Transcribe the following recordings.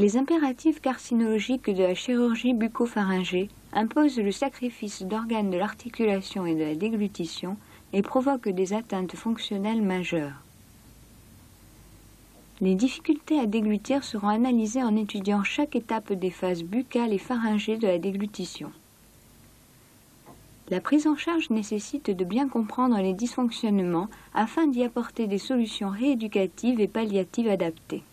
Les impératifs carcinologiques de la chirurgie bucco-pharyngée imposent le sacrifice d'organes de l'articulation et de la déglutition et provoquent des atteintes fonctionnelles majeures. Les difficultés à déglutir seront analysées en étudiant chaque étape des phases buccales et pharyngées de la déglutition. La prise en charge nécessite de bien comprendre les dysfonctionnements afin d'y apporter des solutions rééducatives et palliatives adaptées.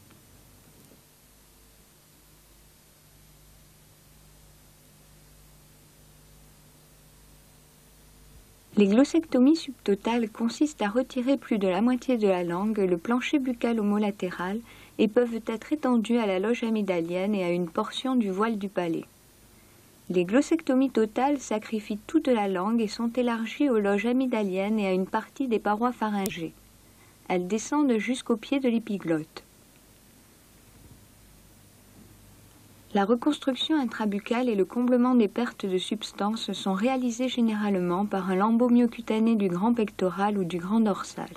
Les glossectomies subtotales consistent à retirer plus de la moitié de la langue, le plancher buccal homolatéral et peuvent être étendues à la loge amygdalienne et à une portion du voile du palais. Les glossectomies totales sacrifient toute la langue et sont élargies aux loges amygdaliennes et à une partie des parois pharyngées. Elles descendent jusqu'au pied de l'épiglotte. La reconstruction intrabuccale et le comblement des pertes de substance sont réalisés généralement par un lambeau myocutané du grand pectoral ou du grand dorsal.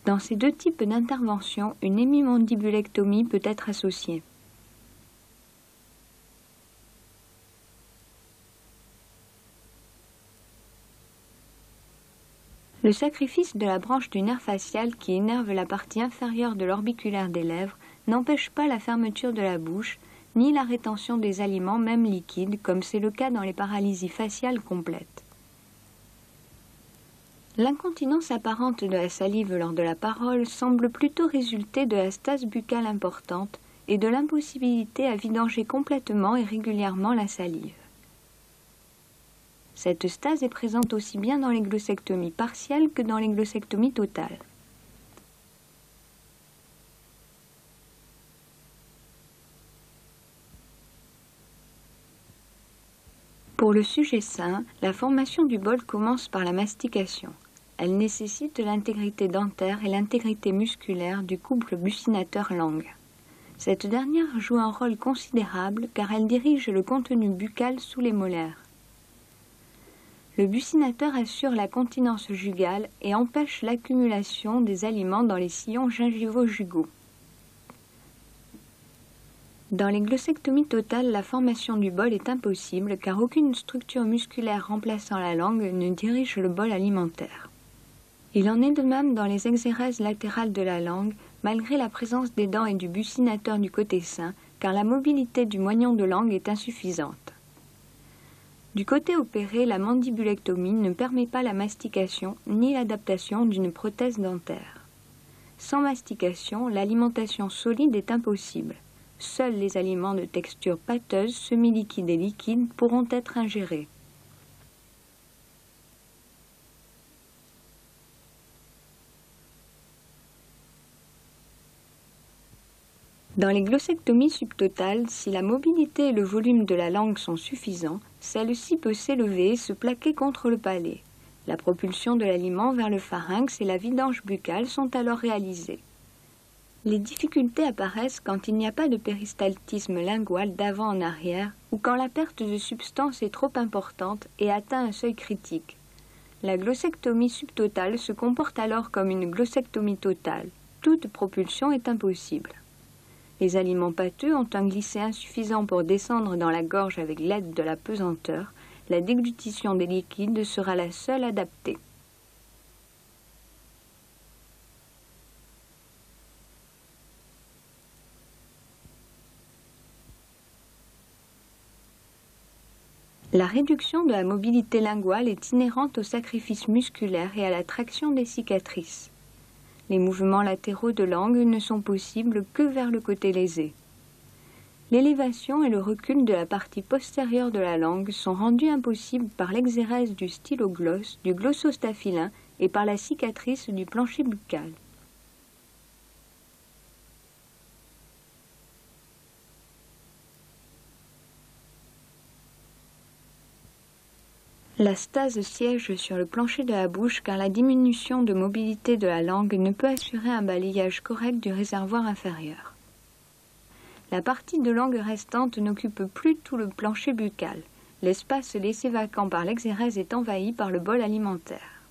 Dans ces deux types d'intervention, une hémimandibulectomie peut être associée. Le sacrifice de la branche du nerf facial qui innerve la partie inférieure de l'orbiculaire des lèvres n'empêche pas la fermeture de la bouche, ni la rétention des aliments, même liquides, comme c'est le cas dans les paralysies faciales complètes. L'incontinence apparente de la salive lors de la parole semble plutôt résulter de la stase buccale importante et de l'impossibilité à vidanger complètement et régulièrement la salive. Cette stase est présente aussi bien dans les glossectomies partielles que dans les glossectomies totales. Pour le sujet sain, la formation du bol commence par la mastication. Elle nécessite l'intégrité dentaire et l'intégrité musculaire du couple buccinateur-langue. Cette dernière joue un rôle considérable car elle dirige le contenu buccal sous les molaires. Le buccinateur assure la continence jugale et empêche l'accumulation des aliments dans les sillons gingivaux-jugaux. Dans les glossectomies totales, la formation du bol est impossible car aucune structure musculaire remplaçant la langue ne dirige le bol alimentaire. Il en est de même dans les exérèses latérales de la langue, malgré la présence des dents et du buccinateur du côté sain, car la mobilité du moignon de langue est insuffisante. Du côté opéré, la mandibulectomie ne permet pas la mastication ni l'adaptation d'une prothèse dentaire. Sans mastication, l'alimentation solide est impossible. Seuls les aliments de texture pâteuse, semi-liquide et liquide pourront être ingérés. Dans les glossectomies subtotales, si la mobilité et le volume de la langue sont suffisants, celle-ci peut s'élever et se plaquer contre le palais. La propulsion de l'aliment vers le pharynx et la vidange buccale sont alors réalisées. Les difficultés apparaissent quand il n'y a pas de péristaltisme lingual d'avant en arrière ou quand la perte de substance est trop importante et atteint un seuil critique. La glossectomie subtotale se comporte alors comme une glossectomie totale. Toute propulsion est impossible. Les aliments pâteux ont un glissé insuffisant pour descendre dans la gorge avec l'aide de la pesanteur. La déglutition des liquides sera la seule adaptée. La réduction de la mobilité linguale est inhérente au sacrifice musculaire et à la traction des cicatrices. Les mouvements latéraux de langue ne sont possibles que vers le côté lésé. L'élévation et le recul de la partie postérieure de la langue sont rendus impossibles par l'exérèse du styloglosse, du glossostaphylin et par la cicatrice du plancher buccal. La stase siège sur le plancher de la bouche car la diminution de mobilité de la langue ne peut assurer un balayage correct du réservoir inférieur. La partie de langue restante n'occupe plus tout le plancher buccal. L'espace laissé vacant par l'exérèse est envahi par le bol alimentaire.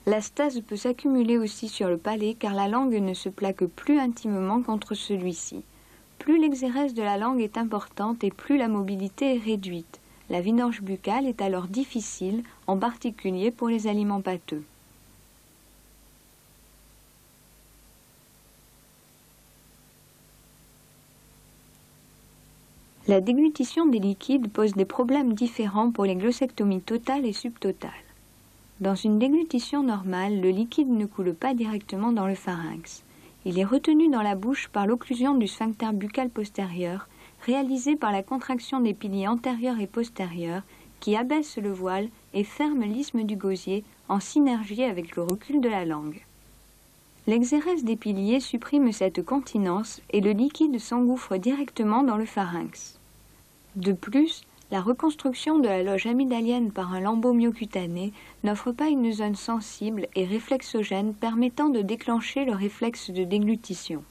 La stase peut s'accumuler aussi sur le palais car la langue ne se plaque plus intimement contre celui-ci. Plus l'exérèse de la langue est importante et plus la mobilité est réduite. La vidange buccale est alors difficile, en particulier pour les aliments pâteux. La déglutition des liquides pose des problèmes différents pour les glossectomies totales et subtotales. Dans une déglutition normale, le liquide ne coule pas directement dans le pharynx. Il est retenu dans la bouche par l'occlusion du sphincter buccal postérieur, réalisée par la contraction des piliers antérieurs et postérieurs, qui abaisse le voile et ferme l'isthme du gosier en synergie avec le recul de la langue. L'exérèse des piliers supprime cette continence et le liquide s'engouffre directement dans le pharynx. De plus, la reconstruction de la loge amygdalienne par un lambeau myocutané n'offre pas une zone sensible et réflexogène permettant de déclencher le réflexe de déglutition.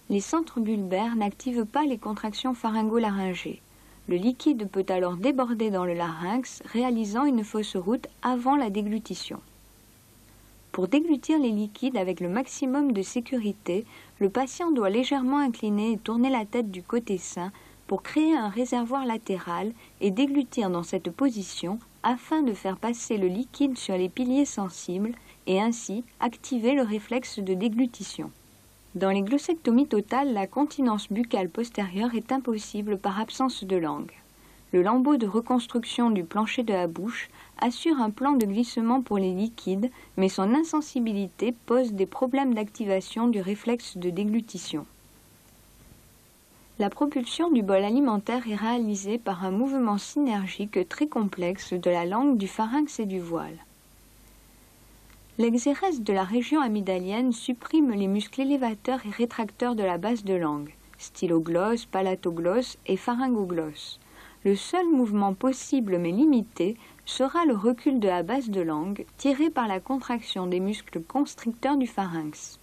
Les centres bulbaires n'activent pas les contractions pharyngo-laryngées. Le liquide peut alors déborder dans le larynx, réalisant une fausse route avant la déglutition. Pour déglutir les liquides avec le maximum de sécurité, le patient doit légèrement incliner et tourner la tête du côté sain pour créer un réservoir latéral et déglutir dans cette position afin de faire passer le liquide sur les piliers sensibles et ainsi activer le réflexe de déglutition. Dans les glossectomies totales, la continence buccale postérieure est impossible par absence de langue. Le lambeau de reconstruction du plancher de la bouche assure un plan de glissement pour les liquides, mais son insensibilité pose des problèmes d'activation du réflexe de déglutition. La propulsion du bol alimentaire est réalisée par un mouvement synergique très complexe de la langue, du pharynx et du voile. L'exérèse de la région amygdalienne supprime les muscles élévateurs et rétracteurs de la base de langue, styloglosse, palatoglosse et pharyngoglosse. Le seul mouvement possible mais limité sera le recul de la base de langue, tiré par la contraction des muscles constricteurs du pharynx.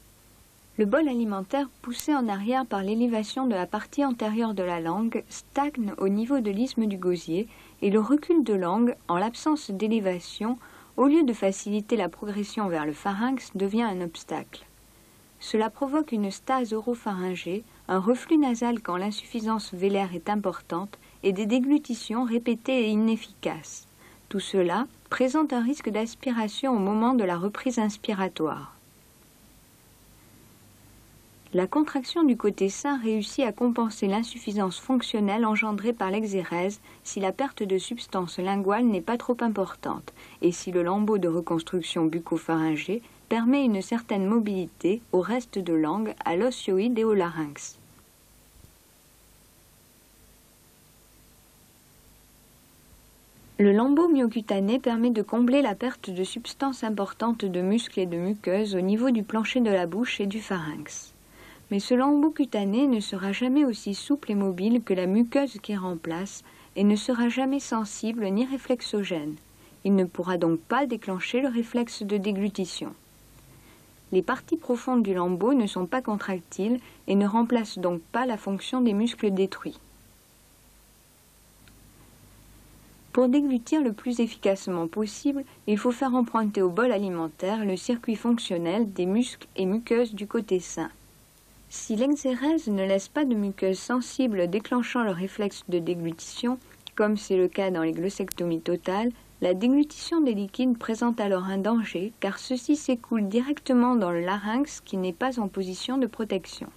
Le bol alimentaire, poussé en arrière par l'élévation de la partie antérieure de la langue, stagne au niveau de l'isthme du gosier et le recul de langue, en l'absence d'élévation, au lieu de faciliter la progression vers le pharynx, devient un obstacle. Cela provoque une stase oropharyngée, un reflux nasal quand l'insuffisance vélaire est importante et des déglutitions répétées et inefficaces. Tout cela présente un risque d'aspiration au moment de la reprise inspiratoire. La contraction du côté sain réussit à compenser l'insuffisance fonctionnelle engendrée par l'exérèse si la perte de substance linguale n'est pas trop importante et si le lambeau de reconstruction bucco-pharyngée permet une certaine mobilité au reste de langue, à l'osioïde et au larynx. Le lambeau myocutané permet de combler la perte de substances importantes de muscles et de muqueuses au niveau du plancher de la bouche et du pharynx. Mais ce lambeau cutané ne sera jamais aussi souple et mobile que la muqueuse qui remplace et ne sera jamais sensible ni réflexogène. Il ne pourra donc pas déclencher le réflexe de déglutition. Les parties profondes du lambeau ne sont pas contractiles et ne remplacent donc pas la fonction des muscles détruits. Pour déglutir le plus efficacement possible, il faut faire emprunter au bol alimentaire le circuit fonctionnel des muscles et muqueuses du côté sain. Si l'exérèse ne laisse pas de muqueuse sensible déclenchant le réflexe de déglutition, comme c'est le cas dans les glossectomies totales, la déglutition des liquides présente alors un danger car ceux-ci s'écoulent directement dans le larynx qui n'est pas en position de protection.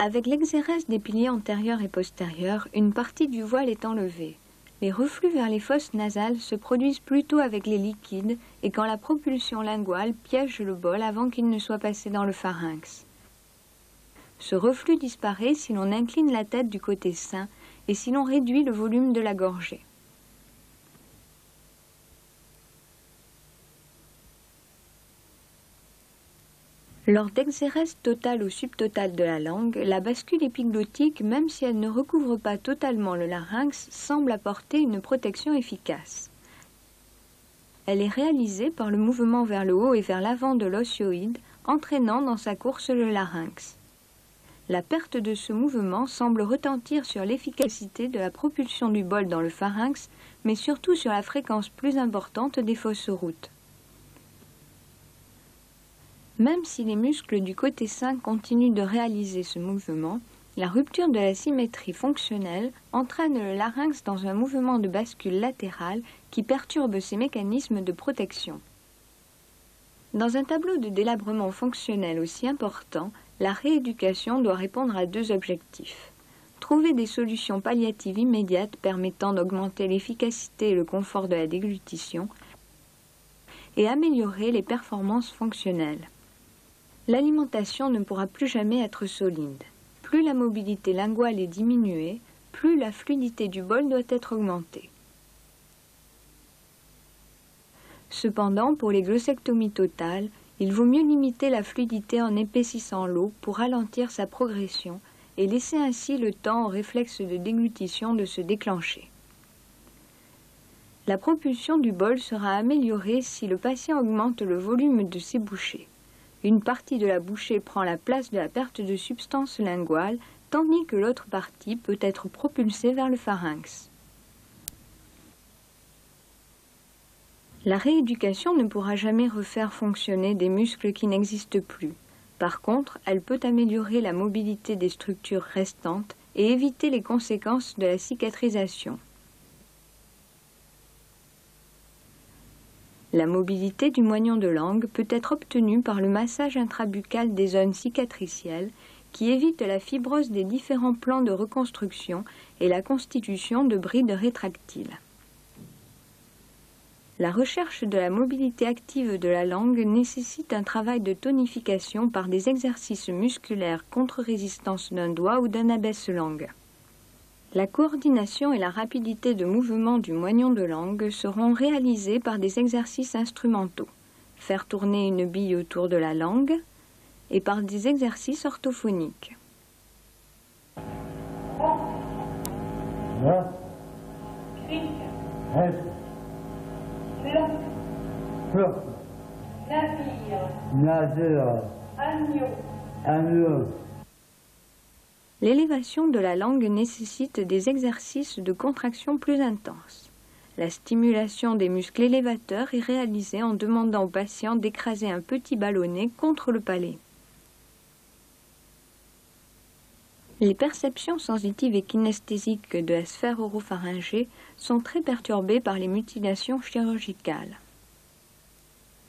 Avec l'exérèse des piliers antérieurs et postérieurs, une partie du voile est enlevée. Les reflux vers les fosses nasales se produisent plutôt avec les liquides et quand la propulsion linguale piège le bol avant qu'il ne soit passé dans le pharynx. Ce reflux disparaît si l'on incline la tête du côté sain et si l'on réduit le volume de la gorgée. Lors d'exérèse totale ou subtotale de la langue, la bascule épiglottique, même si elle ne recouvre pas totalement le larynx, semble apporter une protection efficace. Elle est réalisée par le mouvement vers le haut et vers l'avant de l'osioïde, entraînant dans sa course le larynx. La perte de ce mouvement semble retentir sur l'efficacité de la propulsion du bol dans le pharynx, mais surtout sur la fréquence plus importante des fausses routes. Même si les muscles du côté sain continuent de réaliser ce mouvement, la rupture de la symétrie fonctionnelle entraîne le larynx dans un mouvement de bascule latérale qui perturbe ses mécanismes de protection. Dans un tableau de délabrement fonctionnel aussi important, la rééducation doit répondre à deux objectifs. Trouver des solutions palliatives immédiates permettant d'augmenter l'efficacité et le confort de la déglutition et améliorer les performances fonctionnelles. L'alimentation ne pourra plus jamais être solide. Plus la mobilité linguale est diminuée, plus la fluidité du bol doit être augmentée. Cependant, pour les glossectomies totales, il vaut mieux limiter la fluidité en épaississant l'eau pour ralentir sa progression et laisser ainsi le temps au réflexe de déglutition de se déclencher. La propulsion du bol sera améliorée si le patient augmente le volume de ses bouchées. Une partie de la bouchée prend la place de la perte de substance linguale, tandis que l'autre partie peut être propulsée vers le pharynx. La rééducation ne pourra jamais refaire fonctionner des muscles qui n'existent plus. Par contre, elle peut améliorer la mobilité des structures restantes et éviter les conséquences de la cicatrisation. La mobilité du moignon de langue peut être obtenue par le massage intrabuccal des zones cicatricielles qui évite la fibrose des différents plans de reconstruction et la constitution de brides rétractiles. La recherche de la mobilité active de la langue nécessite un travail de tonification par des exercices musculaires contre résistance d'un doigt ou d'un abaisse-langue. La coordination et la rapidité de mouvement du moignon de langue seront réalisées par des exercices instrumentaux, faire tourner une bille autour de la langue, et par des exercices orthophoniques. L'élévation de la langue nécessite des exercices de contraction plus intenses. La stimulation des muscles élévateurs est réalisée en demandant au patient d'écraser un petit ballonnet contre le palais. Les perceptions sensitives et kinesthésiques de la sphère oropharyngée sont très perturbées par les mutilations chirurgicales.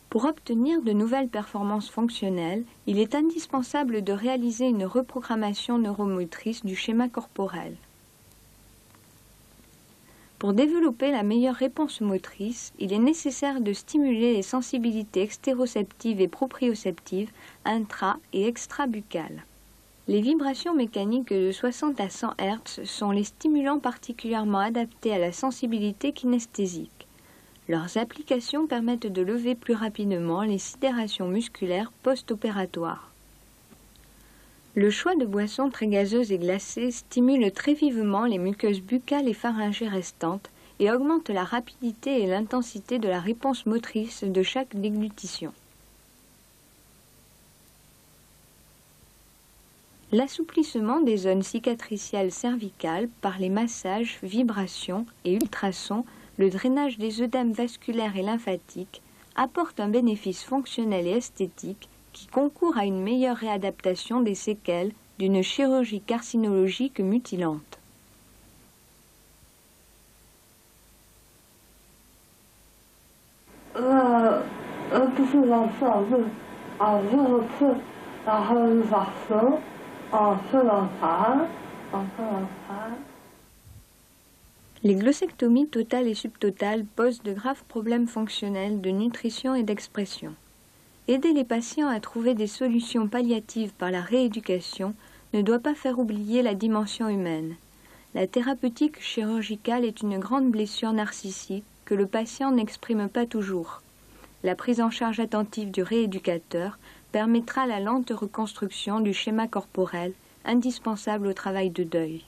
Pour obtenir de nouvelles performances fonctionnelles, il est indispensable de réaliser une reprogrammation neuromotrice du schéma corporel. Pour développer la meilleure réponse motrice, il est nécessaire de stimuler les sensibilités extéroceptives et proprioceptives intra- et extrabuccales. Les vibrations mécaniques de 60 à 100 Hz sont les stimulants particulièrement adaptés à la sensibilité kinesthésique. Leurs applications permettent de lever plus rapidement les sidérations musculaires post-opératoires. Le choix de boissons très gazeuses et glacées stimule très vivement les muqueuses buccales et pharyngées restantes et augmente la rapidité et l'intensité de la réponse motrice de chaque déglutition. L'assouplissement des zones cicatricielles cervicales par les massages, vibrations et ultrasons, le drainage des œdèmes vasculaires et lymphatiques apporte un bénéfice fonctionnel et esthétique qui concourt à une meilleure réadaptation des séquelles d'une chirurgie carcinologique mutilante. Les glossectomies totales et subtotales posent de graves problèmes fonctionnels de nutrition et d'expression. Aider les patients à trouver des solutions palliatives par la rééducation ne doit pas faire oublier la dimension humaine. La thérapeutique chirurgicale est une grande blessure narcissique que le patient n'exprime pas toujours. La prise en charge attentive du rééducateur permettra la lente reconstruction du schéma corporel indispensable au travail de deuil.